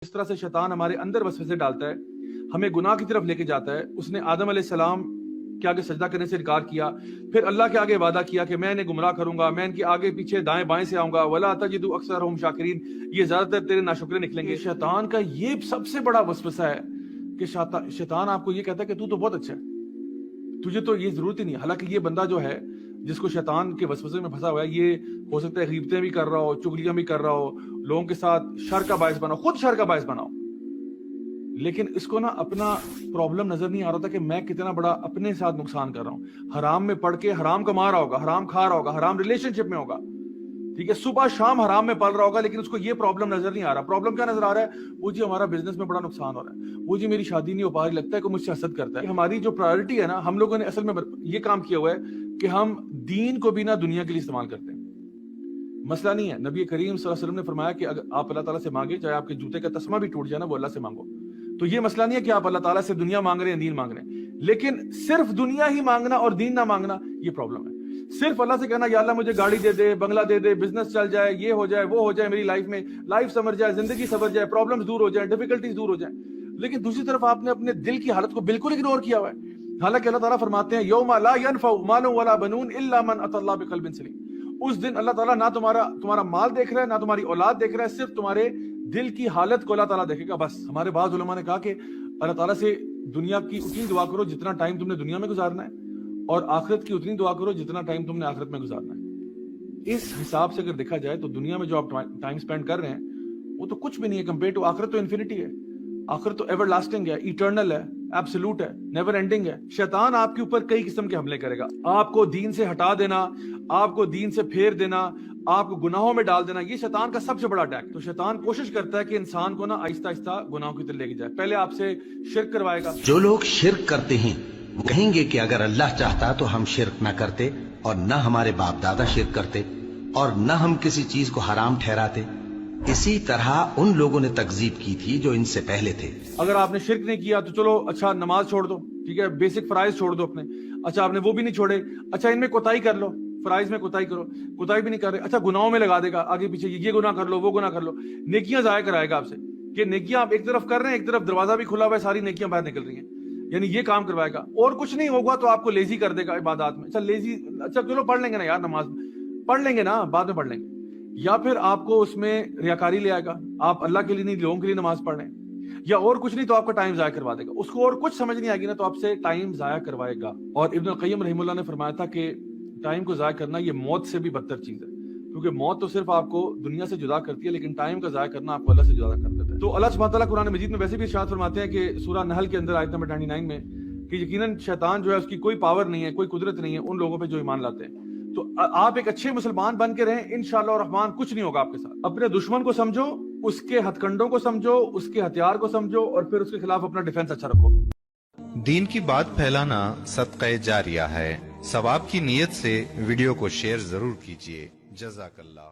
اس طرح سے شیطان ہمارے اندر وسوسے ڈالتا ہے، ہمیں گناہ کی طرف لے کے جاتا ہے۔ اس نے آدم علیہ السلام کے آگے سجدہ کرنے سے انکار کیا، پھر اللہ کے آگے وعدہ کیا کہ میں انہیں گمراہ کروں گا، میں ان کے آگے پیچھے دائیں بائیں سے آؤں گا، وَلَا تَجِدُ أَكْثَرَهُمْ شَاكِرِينَ، یہ زیادہ تر تیرے ناشکرے نکلیں گے۔ شیطان کا یہ سب سے بڑا وسوسہ ہے کہ شیطان آپ کو یہ کہتا ہے کہ تو بہت اچھا ہے، تجھے تو یہ ضرورت ہی نہیں۔ حالانکہ یہ بندہ جو ہے جس کو شیطان کے وسوسے میں پھنسا ہوا ہے، یہ ہو سکتا ہے غیبتیں بھی کر رہا ہو، چگلیاں بھی کر رہا ہو، لوگوں کے ساتھ شر کا باعث بناؤ، خود شر کا باعث بناؤ، لیکن اس کو نا اپنا پرابلم نظر نہیں آ رہا تھا کہ میں کتنا بڑا اپنے ساتھ نقصان کر رہا ہوں۔ حرام میں پڑھ کے حرام کما رہا ہوگا، حرام کھا رہا ہوگا، حرام ریلیشن شپ میں ہوگا، ٹھیک ہے، صبح شام حرام میں پل رہا ہوگا، لیکن اس کو یہ پرابلم نظر نہیں آ رہا۔ پرابلم کیا نظر آ رہا ہے؟ وہ جی ہمارا بزنس میں بڑا نقصان ہو رہا ہے، وہ جی میری شادی نہیں ہو پا رہی، لگتا ہے کہ مجھ سے حسد کرتا ہے۔ ہماری جو پرائرٹی ہے نا، ہم لوگوں نے اصل میں یہ کام کیا ہوا ہے کہ ہم دین کو بھی نہ دنیا کے لیے استعمال کرتے ہیں۔ مسئلہ نہیں ہے، نبی کریم صلی اللہ علیہ وسلم نے فرمایا کہ اگر آپ اللہ تعالیٰ سے مانگے، چاہے آپ کے جوتے کا تسمہ بھی ٹوٹ جائے نا، وہ اللہ سے مانگو۔ تو یہ مسئلہ نہیں ہے کہ آپ اللہ تعالیٰ سے دنیا مانگ رہے ہیں، دین مانگ رہے ہیں، لیکن صرف دنیا ہی مانگنا اور دین نہ مانگنا یہ پرابلم ہے۔ صرف اللہ سے کہنا یا اللہ مجھے گاڑی دے دے، بنگلہ دے دے، بزنس چل جائے، یہ ہو جائے، وہ ہو جائے، میری لائف میں لائف سمجھ جائے، زندگی سمجھ جائے، پرابلمز دور ہو جائیں، ڈیفیکلٹیز دور ہو جائیں، لیکن دوسری طرف آپ نے اپنے دل کی حالت کو بالکل اگنور کیا ہوا ہے۔ حالانکہ اللہ تعالیٰ فرماتے ہیں یوم لا ينفع مال ولا بنون الا من اتى الله بقلب سلیم، اس دن اللہ تعالیٰ نہ تمہارا مال دیکھ رہا ہے، نہ تمہاری اولاد دیکھ رہا ہے، صرف تمہارے دل کی حالت کو اللہ تعالیٰ دیکھے گا بس۔ ہمارے بعض علماء نے کہا کہ اللہ تعالیٰ سے دنیا کی اتنی دعا کرو جتنا ٹائم تم نے دنیا میں گزارنا ہے، اور آخرت کی اتنی دعا کرو جتنا ٹائم تم نے آخرت میں گزارنا ہے۔ اس حساب سے اگر دیکھا جائے تو دنیا میں جو آپ ٹائم سپینڈ کر رہے ہیں وہ تو کچھ بھی نہیں ہے کمپیئر ٹو آخرت۔ تو انفینٹی ہے، آخرت تو ایور لاسٹنگ ہے، ایٹرنل ہے، ایبسولوٹ ہے، نیور اینڈنگ ہے۔ شیطان آپ کے اوپر کئی قسم کے حملے کرے گا، آپ کو دین سے ہٹا دینا، آپ کو دین سے پھیر دینا، آپ کو گناہوں میں ڈال دینا، یہ شیطان کا سب سے بڑا اٹیک۔ تو شیطان کوشش کرتا ہے کہ انسان کو نا آہستہ آہستہ گناہوں کی طرف لے کے جائے۔ پہلے آپ سے شرک کروائے گا۔ جو لوگ شرک کرتے ہیں وہ کہیں گے کہ اگر اللہ چاہتا تو ہم شرک نہ کرتے، اور نہ ہمارے باپ دادا شرک کرتے، اور نہ ہم کسی چیز کو حرام ٹھہراتے۔ اسی طرح ان لوگوں نے تکذیب کی تھی جو ان سے پہلے تھے۔ اگر آپ نے شرک نہیں کیا تو چلو اچھا نماز چھوڑ دو، ٹھیک ہے، بیسک فرائض چھوڑ دو اپنے، اچھا آپ نے وہ بھی نہیں چھوڑے، اچھا ان میں کوتاہی کر لو، فرائض میں کوتاہی کرو، کوتاہی بھی نہیں کر رہے، اچھا گناہوں میں لگا دے گا، آگے پیچھے یہ گناہ کر لو، وہ گناہ کر لو، نیکیاں ضائع کرائے گا آپ سے، کہ نیکیاں آپ ایک طرف کر رہے ہیں، ایک طرف دروازہ بھی کھلا ہوا ہے، ساری نیکیاں باہر نکل رہی ہیں، یعنی یہ کام کروائے گا۔ اور کچھ نہیں ہوگا تو آپ کو لیزی کر دے گا عبادات میں، اچھا لیزی، اچھا چلو پڑھ لیں گے نا یار، نماز پڑھ لیں گے نا، بعد میں پڑھ لیں گے۔ یا پھر آپ کو اس میں ریاکاری لے آئے گا، آپ اللہ کے لیے نہیں لوگوں کے لیے نماز پڑھ رہے ہیں، یا اور کچھ نہیں تو آپ کا ٹائم ضائع کروا دے گا۔ اس کو اور کچھ سمجھ نہیں آئے گی نا تو آپ سے ٹائم ضائع کروائے گا۔ اور ابن القیم رحمہ اللہ نے فرمایا تھا کہ ٹائم کو ضائع کرنا یہ موت سے بھی بدتر چیز ہے، کیونکہ موت تو صرف آپ کو دنیا سے جدا کرتی ہے، لیکن ٹائم کا ضائع کرنا آپ کو اللہ سے جدا کر دیتا ہے۔ تو اللہ سبحانہ تعالیٰ قرآن مجید میں ویسے بھی ارشاد فرماتے ہیں کہ سورہ نحل کے اندر آیت نمبر 99 میں کہ یقیناً شیطان جو ہے اس کی کوئی پاور نہیں ہے، کوئی قدرت نہیں ہے ان لوگوں پہ جو ایمان لاتے ہیں۔ تو آپ ایک اچھے مسلمان بن کے رہیں، انشاءاللہ الرحمن کچھ نہیں ہوگا آپ کے ساتھ۔ اپنے دشمن کو سمجھو، اس کے ہتھ کنڈوں کو سمجھو، اس کے ہتھیار کو سمجھو، اور پھر اس کے خلاف اپنا ڈیفنس اچھا رکھو۔ دین کی بات پھیلانا صدقہ جاریہ ہے، ثواب کی نیت سے ویڈیو کو شیئر ضرور کیجیے۔ جزاک اللہ۔